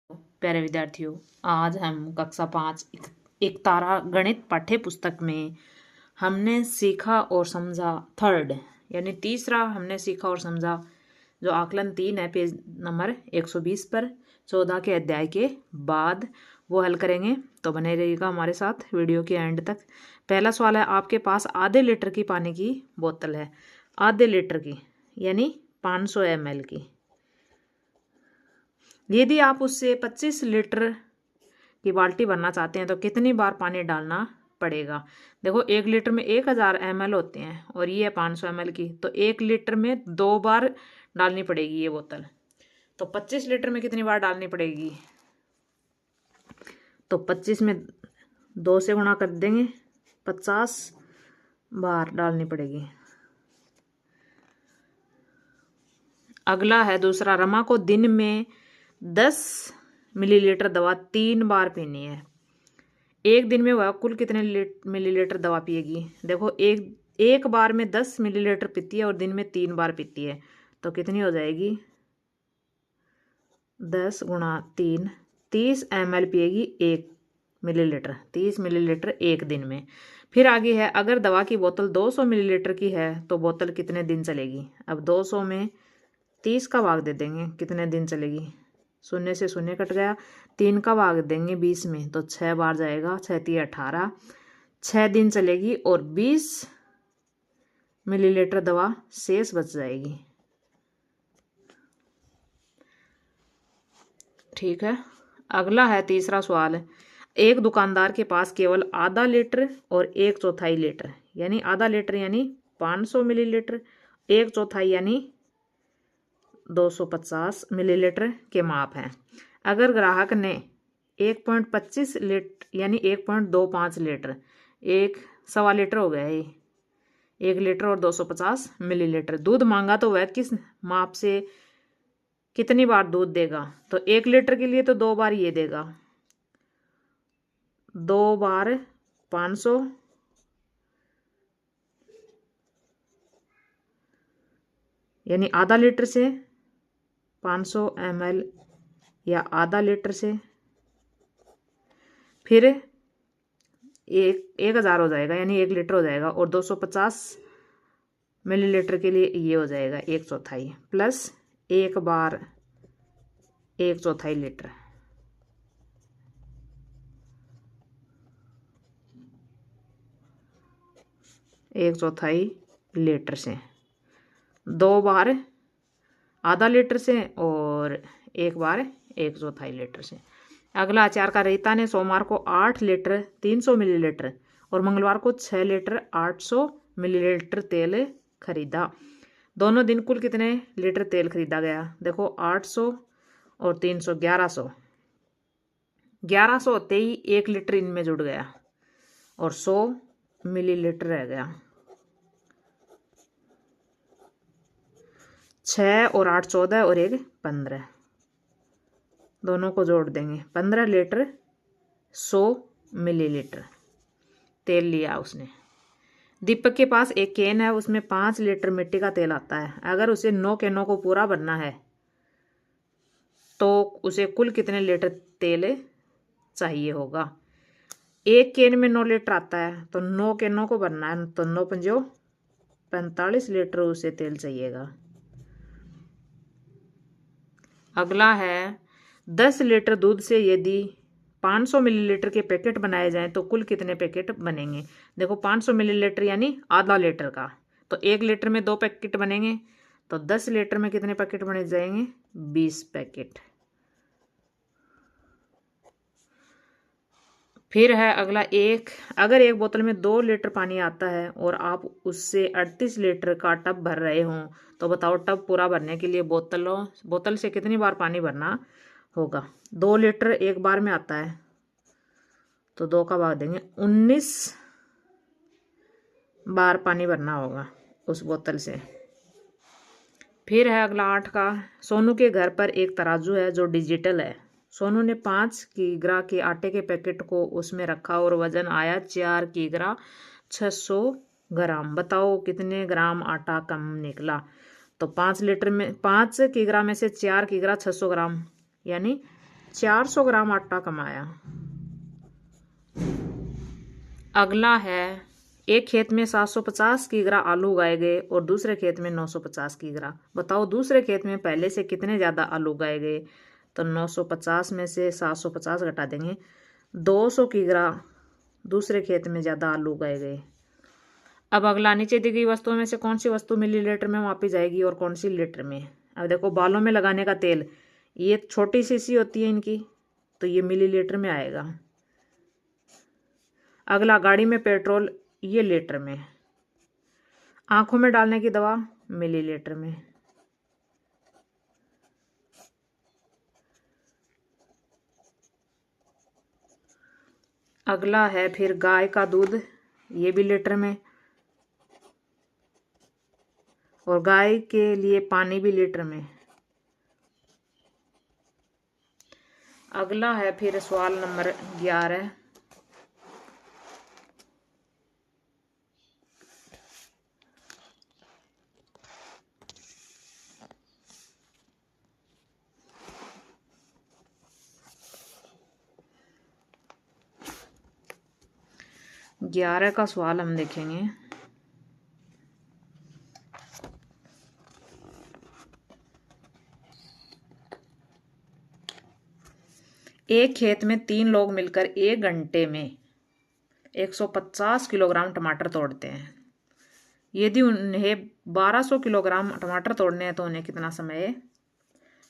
प्यारे विद्यार्थियों, आज हम कक्षा 5 एक तारा गणित पाठ्य पुस्तक में हमने सीखा और समझा थर्ड यानी तीसरा हमने सीखा और समझा जो आकलन 3 है पेज नंबर 120 पर 14 के अध्याय के बाद वो हल करेंगे। तो बने रहिएगा हमारे साथ वीडियो के एंड तक। पहला सवाल है, आपके पास आधे लीटर की पानी की बोतल है, आधे लीटर की यानी 500 ml की। यदि आप उससे 25 लीटर की बाल्टी भरना चाहते हैं तो कितनी बार पानी डालना पड़ेगा। देखो 1 लीटर में 1000 ml होते हैं और ये है 500 ml की, तो 1 लीटर में 2 बार डालनी पड़ेगी ये बोतल। तो 25 लीटर में कितनी बार डालनी पड़ेगी, तो 25 में 2 से गुणा कर देंगे, 50 बार डालनी पड़ेगी। अगला है दूसरा, रमा को दिन में 10 मिलीलीटर दवा 3 बार पीनी है। एक दिन में वह कुल कितने मिलीलीटर दवा पिएगी। देखो एक बार में 10 मिलीलीटर पीती है और दिन में 3 बार पीती है, तो कितनी हो जाएगी 10 गुणा 3, 30 ml पिएगी 1 मिलीलीटर, 30 मिलीलीटर एक दिन में। फिर आगे है, अगर दवा की बोतल 200 मिलीलीटर की है तो बोतल कितने दिन चलेगी। अब 200 में 30 का भाग दे देंगे, कितने दिन चलेगी, शून्य से शून्य कट गया, 3 का भाग देंगे 20 में तो 6 बार जाएगा, 6 3 18, 6 दिन चलेगी और 20 मिलीलीटर दवा शेष बच जाएगी। ठीक है। अगला है तीसरा सवाल, एक दुकानदार के पास केवल आधा लीटर और 1/4 लीटर यानी आधा लीटर यानी 500 मिलीलीटर, 1/4 यानी 250 मिलीलीटर के माप हैं। अगर ग्राहक ने 1.25 लीटर यानी 1.25 लीटर, 1.25 लीटर हो गया ये, 1 लीटर और 250 मिलीलीटर दूध मांगा तो वह किस माप से कितनी बार दूध देगा। तो 1 लीटर के लिए तो 2 बार ये देगा, 2 बार 500 यानी आधा लीटर से 500 ml या आधा लीटर से, फिर 1000 हो जाएगा यानी 1 लीटर हो जाएगा और 250 मिलीलीटर के लिए ये हो जाएगा 1/4 प्लस 1 बार 1/4 लीटर। एक चौथाई लीटर से 2 बार आधा लीटर से और 1 बार 1/4 लीटर से। अगला, अचार का रीता ने सोमवार को 8 लीटर 300 मिलीलीटर और मंगलवार को 6 लीटर 800 मिलीलीटर तेल खरीदा। दोनों दिन कुल कितने लीटर तेल खरीदा गया। देखो 800 और 300 1100, 1100 होते ही 1 लीटर इनमें जुड़ गया और 100 मिलीलीटर रह गया। 6 और 8 14 और 1 15, दोनों को जोड़ देंगे, 15 लीटर 100 मिलीलीटर तेल लिया उसने। दीपक के पास एक कैन है, उसमें 5 लीटर मिट्टी का तेल आता है। अगर उसे 9 कैनों को पूरा भरना है तो उसे कुल कितने लीटर तेल चाहिए होगा। एक कैन में 9 लीटर आता है तो 9 कैनों को भरना है तो 9 पंजो 45 लीटर उसे तेल चाहिएगा। अगला है, 10 लीटर दूध से यदि 500 मिलीलीटर के पैकेट बनाए जाएं तो कुल कितने पैकेट बनेंगे। देखो 500 मिलीलीटर यानी आधा लीटर का, तो 1 लीटर में 2 पैकेट बनेंगे, तो 10 लीटर में कितने पैकेट बने जाएंगे 20 पैकेट। फिर है अगला, अगर एक बोतल में 2 लीटर पानी आता है और आप उससे 38 लीटर का टब भर रहे हों तो बताओ टब पूरा भरने के लिए बोतल से कितनी बार पानी भरना होगा। 2 लीटर एक बार में आता है तो 2 का भाग देंगे, 19 बार पानी भरना होगा उस बोतल से। फिर है अगला 8 का, सोनू के घर पर एक तराजू है जो डिजिटल है। सोनू ने 5 किग्रा के आटे के पैकेट को उसमें रखा और वजन आया 4 किग्रा 600 ग्राम। बताओ कितने ग्राम आटा कम निकला। तो 5 लीटर में 5 किग्रा में से 4 किग्रा 600 ग्राम यानी 400 ग्राम आटा कमाया। अगला है, एक खेत में 750 किग्रा आलू उगाए गए और दूसरे खेत में 950 किग्रा। बताओ दूसरे खेत में पहले से कितने ज़्यादा आलू उगाए गए। तो 950 में से 750 घटा देंगे, 200 किग्रा दूसरे खेत में ज़्यादा आलू उगाए गए। अब अगला, नीचे दी गई वस्तुओं में से कौन सी वस्तु मिलीलीटर में मापी जाएगी और कौन सी लीटर में। अब देखो, बालों में लगाने का तेल, ये छोटी शीशी होती है इनकी, तो ये मिलीलीटर में आएगा। अगला, गाड़ी में पेट्रोल, ये लीटर में। आंखों में डालने की दवा, मिलीलीटर में। अगला है फिर गाय का दूध, ये भी लीटर में। और गाय के लिए पानी भी लीटर में। अगला है फिर सवाल नंबर 11। ग्यारह का सवाल हम देखेंगे। एक खेत में 3 लोग मिलकर 1 घंटे में 150 किलोग्राम टमाटर तोड़ते हैं। यदि उन्हें 1200 किलोग्राम टमाटर तोड़ने हैं तो उन्हें कितना समय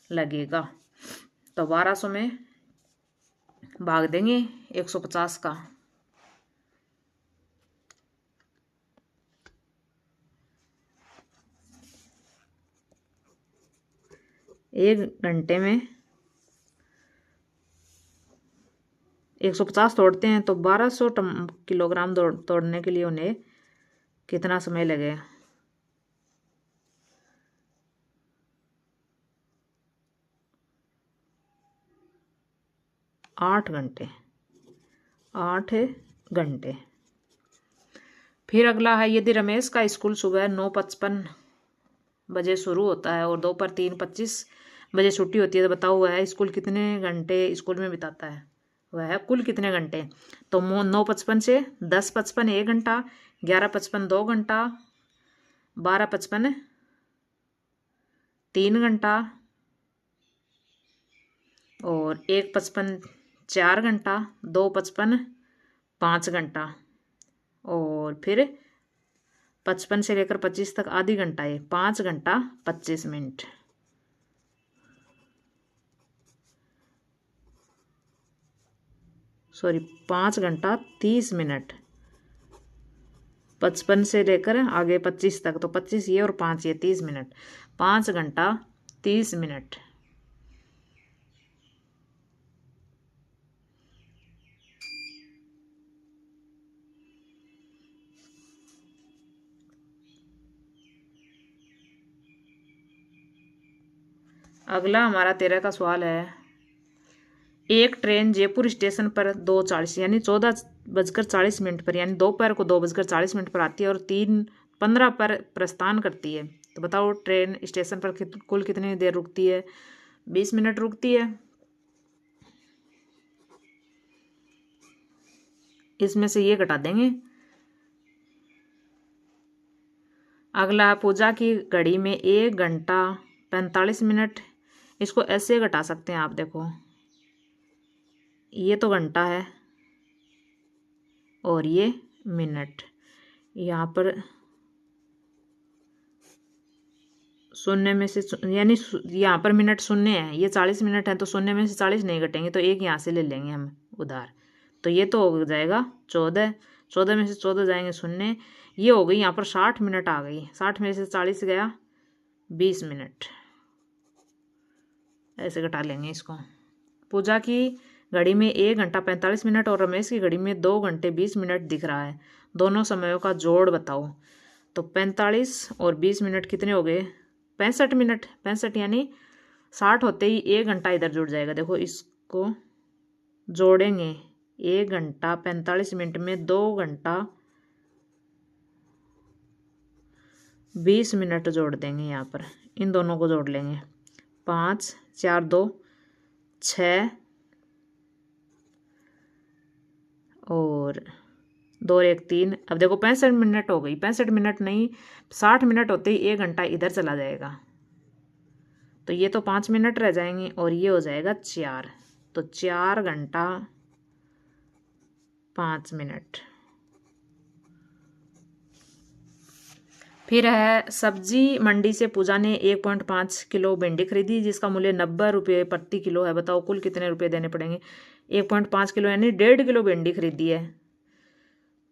लगेगा। तो 1200 में भाग देंगे 150 का। 1 घंटे में 150 तोड़ते हैं तो 1200 किलोग्राम तोड़ने के लिए उन्हें कितना समय लगेगा। 8 घंटे। 8 घंटे। फिर अगला है, यदि रमेश का स्कूल सुबह 9:55 बजे शुरू होता है और दोपहर 3:25 बजे छुट्टी होती है, तो बताओ वह स्कूल कितने घंटे स्कूल में बिताता है। वह कुल कितने घंटे। तो 9:55 से 10:55 1 घंटा, 11:55 2 घंटा, 12:55 3 घंटा और 1:55 4 घंटा, 2:55 5 घंटा और फिर 55 से लेकर 25 तक आधी घंटा है, 5 घंटा 25 मिनट। सॉरी, 5 घंटा 30 मिनट। 55 से लेकर आगे 25 तक, तो 25 ये और 5 ये 30 मिनट। 5 घंटा 30 मिनट। अगला हमारा 13 का सवाल है, एक ट्रेन जयपुर स्टेशन पर 2:40 यानी 14:40 पर, यानी दोपहर को 2:40 पर आती है और 3:15 पर प्रस्थान करती है। तो बताओ ट्रेन स्टेशन पर कुल कितनी देर रुकती है। 20 मिनट रुकती है। इसमें से ये घटा देंगे। अगला, पूजा की घड़ी में 1 घंटा 45 मिनट। इसको ऐसे घटा सकते हैं आप, देखो ये तो घंटा है और ये मिनट। यहाँ पर शून्य में से, यानी यहाँ पर मिनट शून्य है, ये 40 मिनट है, तो शून्य में से 40 नहीं घटेंगे, तो एक यहाँ से ले लेंगे हम उधार। तो ये तो हो जाएगा 14। 14 में से 14 जाएंगे शून्य। ये हो गई यहाँ पर 60 मिनट आ गई। 60 में से 40 गया 20 मिनट। ऐसे घटा लेंगे इसको। पूजा की घड़ी में 1 घंटा 45 मिनट और रमेश की घड़ी में 2 घंटे 20 मिनट दिख रहा है। दोनों समयों का जोड़ बताओ। तो 45 और 20 मिनट कितने हो गए। 65 मिनट। 65 यानी 60 होते ही 1 घंटा इधर जुड़ जाएगा। देखो इसको जोड़ेंगे। 1 घंटा 45 मिनट में 2 घंटा 20 मिनट जोड़ देंगे। यहाँ पर इन दोनों को जोड़ लेंगे। 5 4 2 6 और 2 और 1 3। अब देखो 65 मिनट हो गई, 65 मिनट नहीं 60 मिनट होते ही 1 घंटा इधर चला जाएगा, तो ये तो 5 मिनट रह जाएंगे और ये हो जाएगा 4, तो 4 घंटा 5 मिनट। फिर है सब्जी मंडी से पूजा ने 1.5 किलो भिंडी खरीदी जिसका मूल्य 90 रुपये प्रति किलो है। बताओ कुल कितने रुपए देने पड़ेंगे। 1.5 किलो यानी 1.5 किलो भिंडी खरीदी है,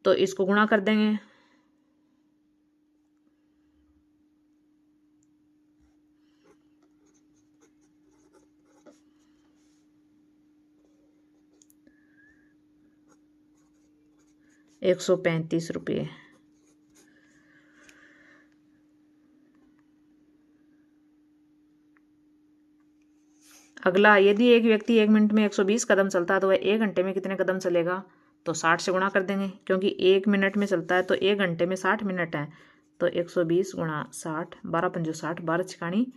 तो इसको गुणा कर देंगे। ₹135। अगला, यदि एक व्यक्ति 1 मिनट में 120 कदम चलता है तो वह 1 घंटे में कितने कदम चलेगा। तो 60 से गुणा कर देंगे, क्योंकि 1 मिनट में चलता है तो 1 घंटे में 60 मिनट है, तो 120 गुणा 60, 12 पंजो 60, 12 छिकाणी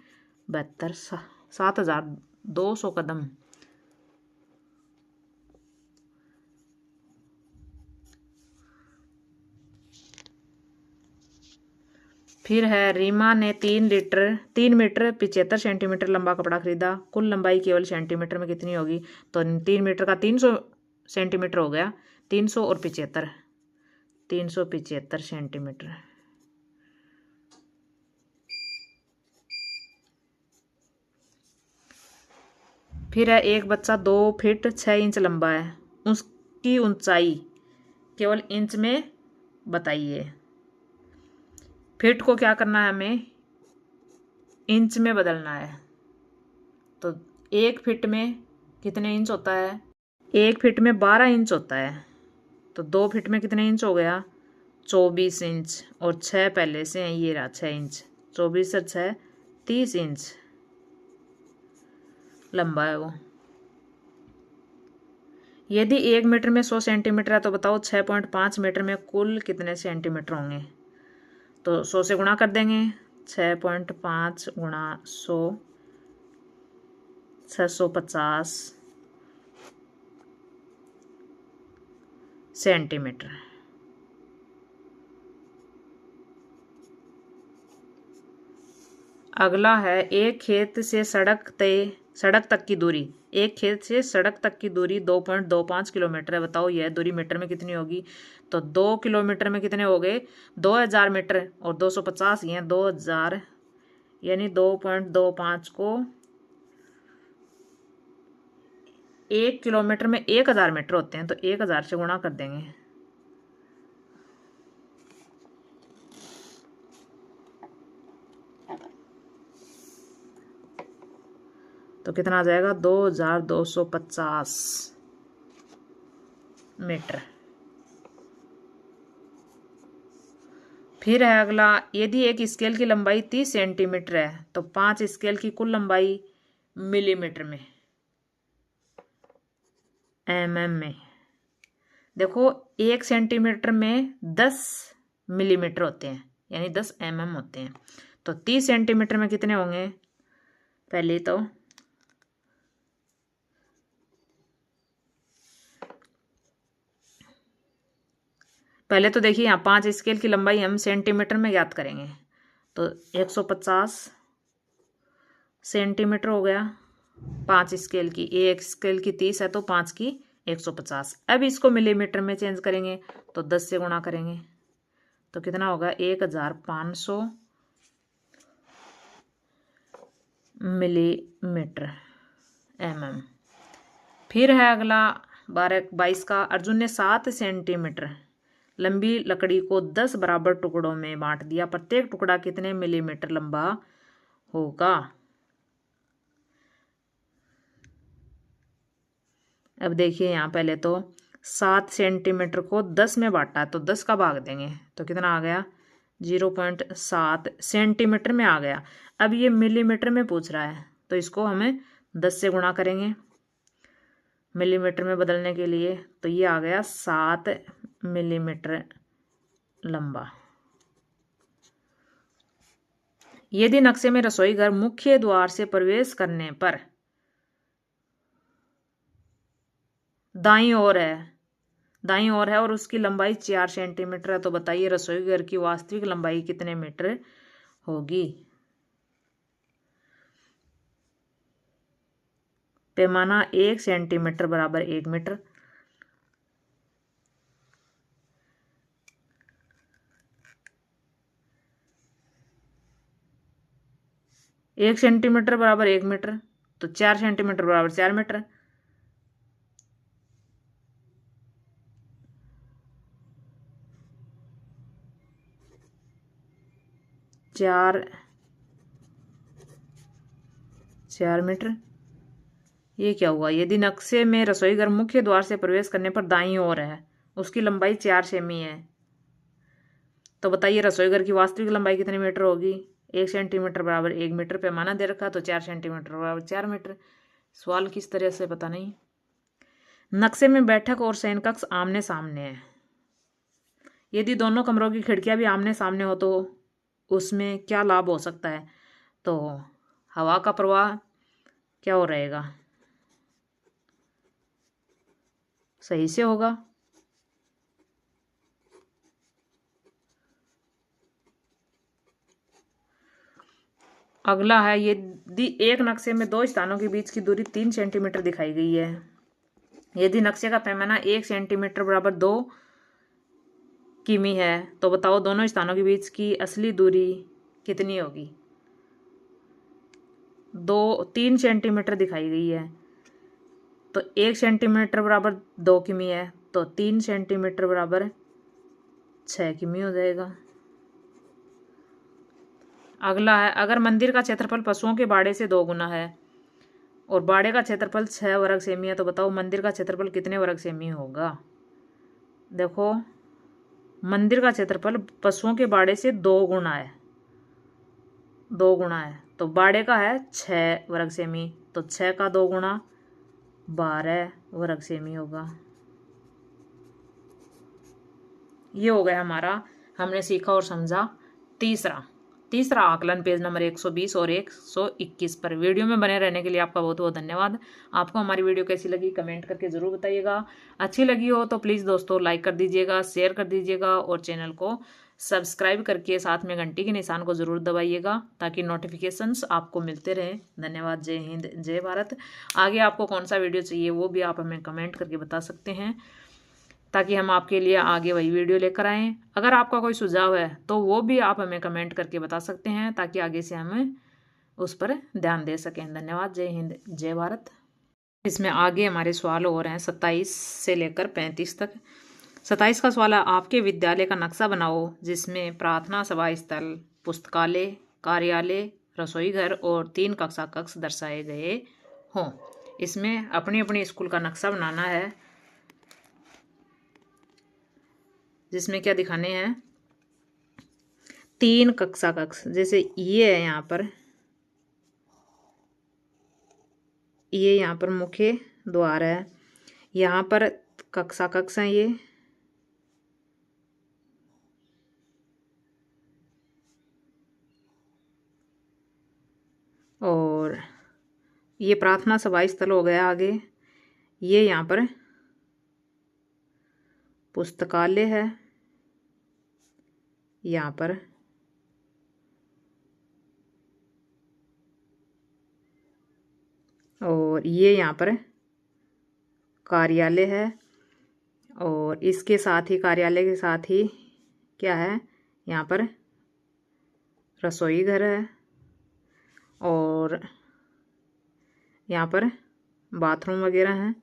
72, 7200 कदम। फिर है रीमा ने 3 मीटर 75 सेंटीमीटर लंबा कपड़ा खरीदा। कुल लंबाई केवल सेंटीमीटर में कितनी होगी। तो 3 मीटर का 300 सेंटीमीटर हो गया, 300 और 75, 375 सेंटीमीटर। फिर है एक बच्चा 2 फीट 6 इंच लंबा है, उसकी ऊंचाई केवल इंच में बताइए। फीट को क्या करना है, हमें इंच में बदलना है। तो 1 फीट में कितने इंच होता है, 1 फीट में 12 इंच होता है, तो 2 फीट में कितने इंच हो गया, 24 इंच, और 6 पहले से है, ये रहा 6 इंच, 24 और 6 30 इंच लंबा है वो। यदि 1 मीटर में 100 सेंटीमीटर है तो बताओ 6.5 मीटर में कुल कितने सेंटीमीटर होंगे। तो 100 से गुणा कर देंगे, 6.5 गुणा 100, 650 सेंटीमीटर। अगला है एक खेत से सड़क तक की दूरी, एक खेत से सड़क तक की दूरी 2.25 किलोमीटर है। बताओ यह दूरी मीटर में कितनी होगी। तो 2 किलोमीटर में कितने हो गए, 2000 मीटर, और 250 ये 2000, यानी 2.25 को 1 किलोमीटर में 1000 मीटर होते हैं, तो 1000 से गुणा कर देंगे। तो कितना आ जाएगा, 2250 मीटर। फिर है अगला, यदि एक स्केल की लंबाई 30 सेंटीमीटर है तो 5 स्केल की कुल लंबाई मिलीमीटर में, mm में। देखो 1 सेंटीमीटर में 10 मिलीमीटर होते हैं, यानी 10 mm होते हैं, तो 30 सेंटीमीटर में कितने होंगे। पहले तो देखिए यहाँ 5 स्केल की लंबाई हम सेंटीमीटर में ज्ञात करेंगे, तो 150 सेंटीमीटर हो गया 5 स्केल की, एक स्केल की 30 है तो 5 की 150। अब इसको मिलीमीटर में चेंज करेंगे तो 10 से गुणा करेंगे, तो कितना होगा, 1500 मिलीमीटर mm। फिर है अगला 22 का, अर्जुन ने 7 सेंटीमीटर लंबी लकड़ी को 10 बराबर टुकड़ों में बांट दिया, प्रत्येक टुकड़ा कितने मिलीमीटर लंबा होगा। अब देखिए यहाँ पहले तो 7 सेंटीमीटर को 10 में बांटा, तो 10 का भाग देंगे तो कितना आ गया, 0.7 सेंटीमीटर में आ गया। अब ये मिलीमीटर में पूछ रहा है तो इसको हमें 10 से गुणा करेंगे मिलीमीटर में बदलने के लिए, तो ये आ गया 7 मिलीमीटर लंबा। यदि नक्शे में रसोई घर मुख्य द्वार से प्रवेश करने पर दाईं ओर है दाईं ओर है और उसकी लंबाई 4 सेंटीमीटर है। तो बताइए रसोई घर की वास्तविक लंबाई कितने मीटर होगी। पैमाना 1 सेंटीमीटर बराबर 1 मीटर। एक सेंटीमीटर बराबर 1 मीटर, तो 4 सेंटीमीटर बराबर 4 मीटर। चार मीटर। ये क्या हुआ। यदि नक्शे में रसोई घर मुख्य द्वार से प्रवेश करने पर दाईं ओर है, उसकी लंबाई 4 सेमी है, तो बताइए रसोई घर की वास्तविक लंबाई कितने मीटर होगी। 1 सेंटीमीटर बराबर 1 मीटर पैमाना दे रखा, तो 4 सेंटीमीटर बराबर 4 मीटर। सवाल किस तरह से पता नहीं। नक्शे में बैठक और शयन कक्ष आमने सामने है। यदि दोनों कमरों की खिड़कियां भी आमने सामने हो तो उसमें क्या लाभ हो सकता है। तो हवा का प्रवाह क्या हो रहेगा, सही से होगा। अगला है, यदि एक नक्शे में दो स्थानों के बीच की दूरी 3 सेंटीमीटर दिखाई गई है, यदि नक्शे का पैमाना 1 सेंटीमीटर बराबर 2 किमी है, तो बताओ दोनों स्थानों के बीच की असली दूरी कितनी होगी। 3 सेंटीमीटर दिखाई गई है, तो 1 सेंटीमीटर बराबर 2 किमी है, तो 3 सेंटीमीटर बराबर 6 किमी हो जाएगा। अगला है, अगर मंदिर का क्षेत्रफल पशुओं के बाड़े से 2 गुना है और बाड़े का क्षेत्रफल 6 वर्ग सेमी है, तो बताओ मंदिर का क्षेत्रफल कितने वर्ग सेमी होगा। देखो, मंदिर का क्षेत्रफल पशुओं के बाड़े से 2 गुना है, 2 गुना है, तो बाड़े का है 6 वर्ग सेमी, तो 6 का 2 गुना 12 वर्ग सेमी होगा। ये हो गया हमारा, हमने सीखा और समझा तीसरा आकलन पेज नंबर 120 और 121 पर। वीडियो में बने रहने के लिए आपका बहुत बहुत धन्यवाद। आपको हमारी वीडियो कैसी लगी कमेंट करके ज़रूर बताइएगा। अच्छी लगी हो तो प्लीज़ दोस्तों लाइक कर दीजिएगा, शेयर कर दीजिएगा और चैनल को सब्सक्राइब करके साथ में घंटी के निशान को ज़रूर दबाइएगा ताकि नोटिफिकेशंस आपको मिलते रहें। धन्यवाद। जय हिंद, जय भारत। आगे आपको कौन सा वीडियो चाहिए वो भी आप हमें कमेंट करके बता सकते हैं ताकि हम आपके लिए आगे वही वीडियो लेकर आएँ। अगर आपका कोई सुझाव है तो वो भी आप हमें कमेंट करके बता सकते हैं ताकि आगे से हमें उस पर ध्यान दे सकें। धन्यवाद। जय हिंद, जय भारत। इसमें आगे हमारे सवाल हो रहे हैं 27 से लेकर 35 तक। 27 का सवाल है, आपके विद्यालय का नक्शा बनाओ जिसमें प्रार्थना सभा स्थल, पुस्तकालय, कार्यालय, रसोई घर और 3 कक्षा कक्ष दर्शाए गए हों। इसमें अपनी अपनी स्कूल का नक्शा बनाना है जिसमें क्या दिखाने हैं, 3 कक्षा कक्ष। जैसे ये है, यहाँ पर मुख्य द्वार है, यहाँ पर कक्षा कक्ष है ये, और ये प्रार्थना सभा स्थल हो गया। आगे ये यहाँ पर पुस्तकालय है, यहाँ पर और ये यहाँ पर कार्यालय है, और इसके साथ ही कार्यालय के साथ ही क्या है, यहाँ पर रसोई घर है और यहाँ पर बाथरूम वगैरह हैं।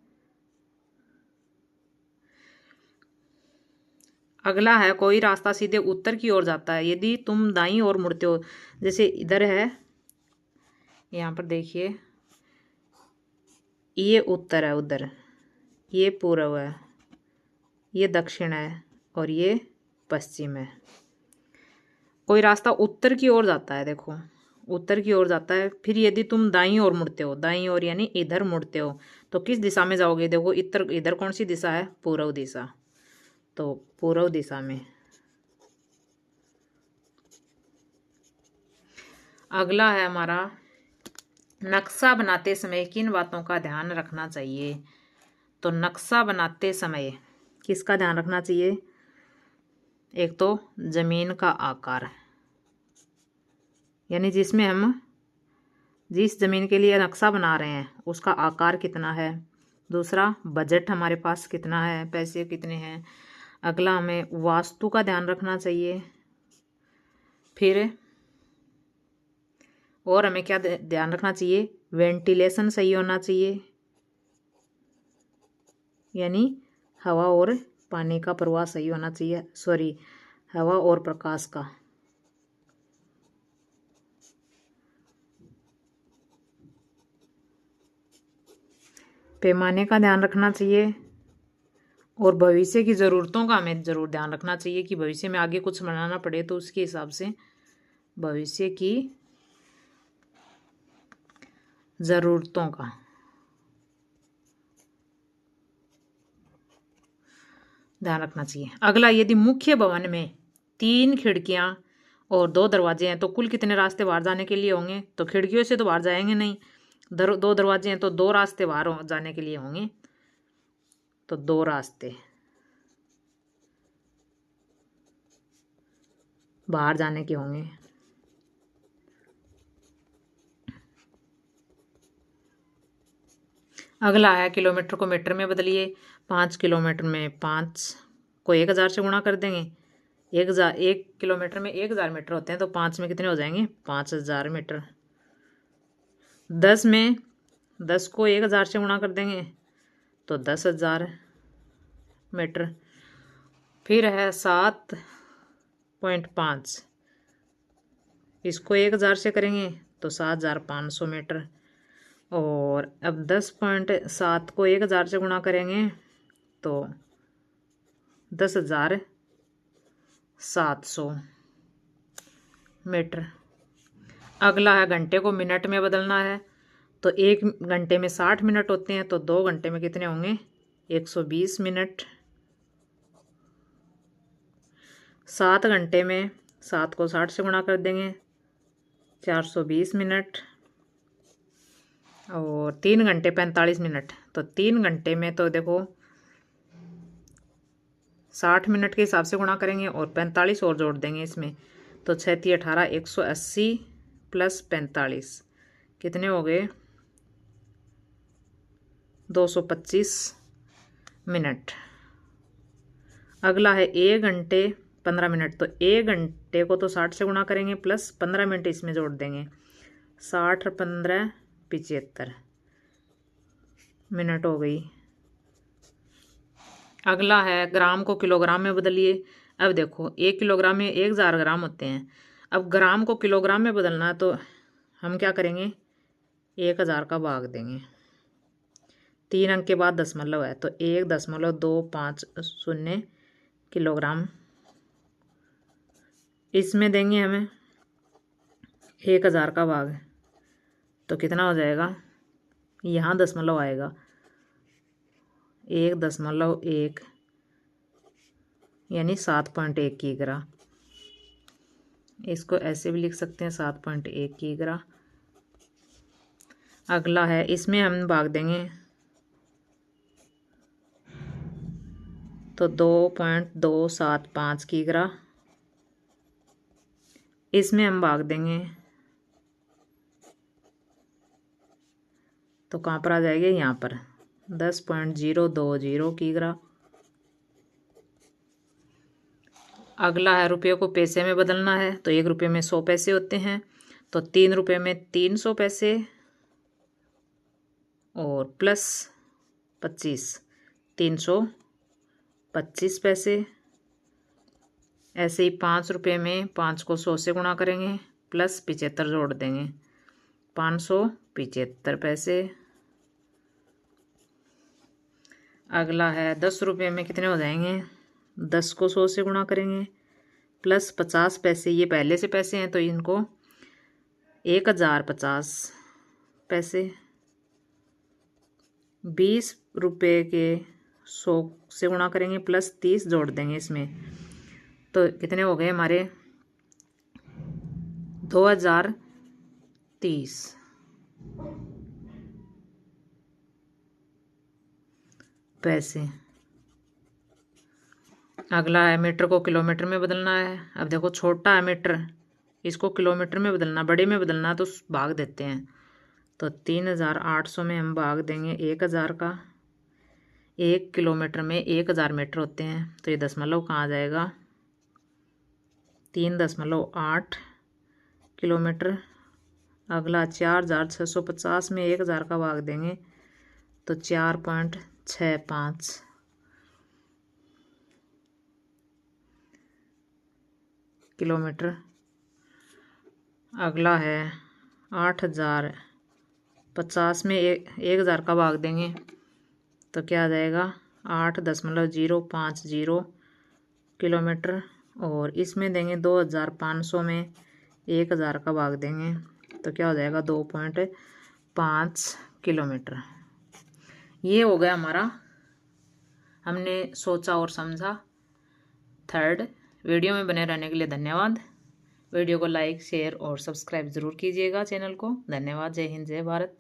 अगला है, कोई रास्ता सीधे उत्तर की ओर जाता है, यदि तुम दाईं ओर मुड़ते हो, जैसे इधर है, यहाँ पर देखिए ये उत्तर है, उधर ये पूर्व है, ये दक्षिण है और ये पश्चिम है। कोई रास्ता उत्तर की ओर जाता है, देखो उत्तर की ओर जाता है। फिर यदि तुम दाईं ओर मुड़ते हो, दाईं ओर यानी इधर मुड़ते हो, तो किस दिशा में जाओगे। देखो इधर कौन सी दिशा है, पूर्व दिशा, तो पूर्व दिशा में। अगला है हमारा, नक्शा बनाते समय किन बातों का ध्यान रखना चाहिए। तो नक्शा बनाते समय किसका ध्यान रखना चाहिए? एक तो ज़मीन का आकार, यानी जिसमें हम जिस ज़मीन के लिए नक्शा बना रहे हैं उसका आकार कितना है। दूसरा, बजट हमारे पास कितना है, पैसे कितने हैं। अगला, हमें वास्तु का ध्यान रखना चाहिए। फिर और हमें क्या ध्यान रखना चाहिए? वेंटिलेशन सही होना चाहिए, यानी हवा और पानी का प्रवाह सही होना चाहिए, सॉरी, हवा और प्रकाश का। पैमाने का ध्यान रखना चाहिए और भविष्य की ज़रूरतों का हमें ज़रूर ध्यान रखना चाहिए कि भविष्य में आगे कुछ बनाना पड़े तो उसके हिसाब से भविष्य की ज़रूरतों का ध्यान रखना चाहिए। अगला, यदि मुख्य भवन में 3 खिड़कियां और 2 दरवाजे हैं तो कुल कितने रास्ते बाहर जाने के लिए होंगे? तो खिड़कियों से तो बाहर जाएंगे नहीं, 2 दरवाजे हैं तो 2 रास्ते बाहर जाने के लिए होंगे, तो 2 रास्ते बाहर जाने के होंगे। अगला है किलोमीटर को मीटर में बदलिए। 5 किलोमीटर में 5 को 1000 से गुणा कर देंगे। 1 किलोमीटर में 1000 मीटर होते हैं तो 5 में कितने हो जाएंगे? 5000 मीटर। 10 में 10 को 1000 से गुणा कर देंगे तो 10,000 मीटर। फिर है 7.5, इसको 1000 से करेंगे तो 7500 मीटर। और अब 10.7 को 1000 से गुणा करेंगे तो 10,700 मीटर। अगला है घंटे को मिनट में बदलना है। तो 1 घंटे में 60 मिनट होते हैं तो 2 घंटे में कितने होंगे? 120 मिनट। 7 घंटे में 7 को 60 से गुणा कर देंगे 420 मिनट। और 3 घंटे 45 मिनट, तो 3 घंटे में तो देखो 60 मिनट के हिसाब से गुणा करेंगे और 45 और जोड़ देंगे इसमें, तो 6 18 180 प्लस 45 कितने हो गए? 225 मिनट। अगला है 1 घंटे 15 मिनट। तो 1 घंटे को तो 60 से गुणा करेंगे प्लस 15 मिनट इसमें जोड़ देंगे, 60 15 75 मिनट हो गई। अगला है ग्राम को किलोग्राम में बदलिए। अब देखो 1 किलोग्राम में 1000 ग्राम होते हैं। अब ग्राम को किलोग्राम में बदलना है तो हम क्या करेंगे? 1000 का भाग देंगे, 3 अंक के बाद दशमलव है तो 1.250 किलोग्राम। इसमें देंगे हमें 1000 का भाग, तो कितना हो जाएगा? यहाँ दशमलव आएगा, 1.1 यानी 7.1 किग्रा। इसको ऐसे भी लिख सकते हैं 7.1 किग्रा। अगला है, इसमें हम भाग देंगे तो 2.275 किग्रा। इसमें हम भाग देंगे तो कहाँ पर आ जाएंगे? यहाँ पर 10.020 किग्रा। अगला है रुपये को पैसे में बदलना है। तो 1 रुपये में 100 पैसे होते हैं, तो 3 रुपये में 300 पैसे और प्लस 25 325 पैसे। ऐसे ही 5 रुपये में 5 को 100 से गुणा करेंगे प्लस 75 जोड़ देंगे, 575 पैसे। अगला है 10 रुपये में कितने हो जाएंगे? 10 को 100 से गुणा करेंगे प्लस 50 पैसे। ये पहले से पैसे हैं तो इनको 1050 पैसे। 20 रुपये के 100 से गुणा करेंगे प्लस 30 जोड़ देंगे इसमें, तो कितने हो गए हमारे? 2030 पैसे। अगला है मीटर को किलोमीटर में बदलना है। अब देखो छोटा है मीटर, इसको किलोमीटर में बदलना, बड़े में बदलना तो भाग देते हैं। तो 3800 में हम भाग देंगे 1000 का। 1 किलोमीटर में 1000 मीटर होते हैं, तो ये दशमलव कहाँ आ जाएगा, 3.8 किलोमीटर। अगला 4650 में 1000 का भाग देंगे तो 4.65 किलोमीटर। अगला है 8050 में 1000 का भाग देंगे तो क्या आ जाएगा, 8.050 किलोमीटर। और इसमें देंगे 2500 में 1000 का भाग देंगे तो क्या हो जाएगा, 2.5 किलोमीटर। ये हो गया हमारा, हमने सोचा और समझा थर्ड। वीडियो में बने रहने के लिए धन्यवाद। वीडियो को लाइक शेयर और सब्सक्राइब ज़रूर कीजिएगा चैनल को। धन्यवाद। जय हिंद जय भारत।